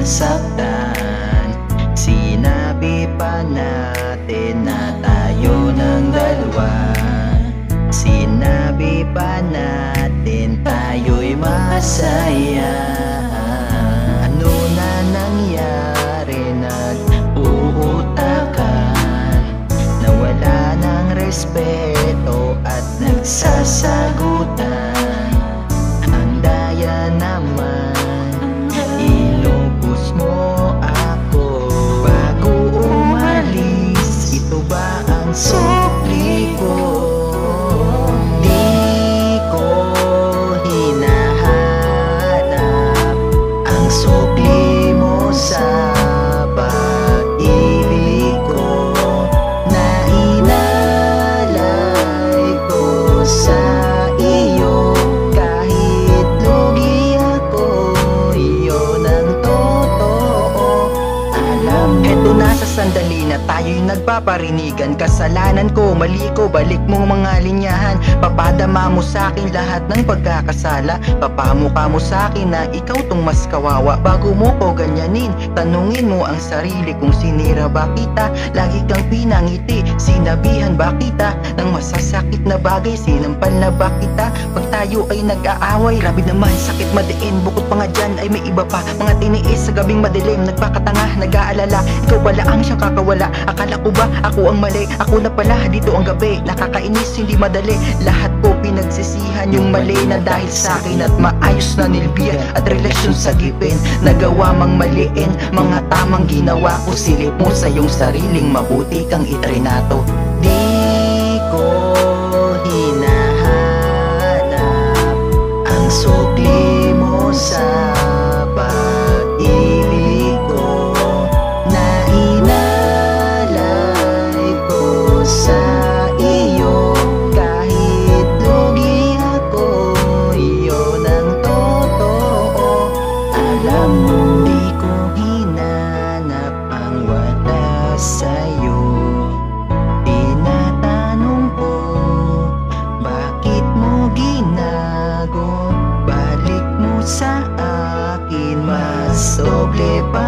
nasaktan. Sinabi pa natin na tayo ng dalawa. Sinabi pa natin tayo'y masaya. Ano na nangyari? Nag-uutakan, nawala ng respeto at nagsasagutan. Ang daya naman, ilubos mo ako bago umalis. Ito ba ang sukli ko? Di ko hinahanap ang sukli mo sa pag-ibig ko, na inalay ko sa iyo. Kahit lugi ako, iyon ang totoo. Alam mo, eto na sa sandali na tayo'y nagpaparinigan. Kasalanan ko, mali ko, balik mong mga linyahan. Papadama mo sa'kin lahat ng pagkakasala. Papamukha mo sa'kin na ikaw tong mas kawawa. Bago mo ko ganyanin, tanungin mo ang sarili kung sinira ba kita. Lagi kang pinangiti, sinabihan ba kita ng masasakit na bagay, sinampal na ba kita? Pag tayo ay nag-aaway, grabe naman, sakit madiin. Bukod pa nga dyan ay may iba pa, mga tiniis sa gabing madilim. Nagpakatanga, nag-aalala, ikaw pala ang siyang kakawala. Akala ko ba ako ang mali? Ako na pala dito ang gabi. Nakakainis, hindi madali. Lahat ko pinagsisihan yung mali na dahil sa'kin at maayos na nilbiyan at relasyon sa gipin. Nagawa mang maliin, mga tamang ginawa ko. Silip mo sa iyong sariling mabuti kang itrinato. Di ko hinahanap ang sukli mo sa pag-ibig ko, na inalay ko sa iyo. Kahit lugi ako, iyon ang totoo. Alam mo, di ko hinanap ang wala sa'yo. Tinatanong ko, bakit mo ginago? Balik mo sa akin, mas doble pa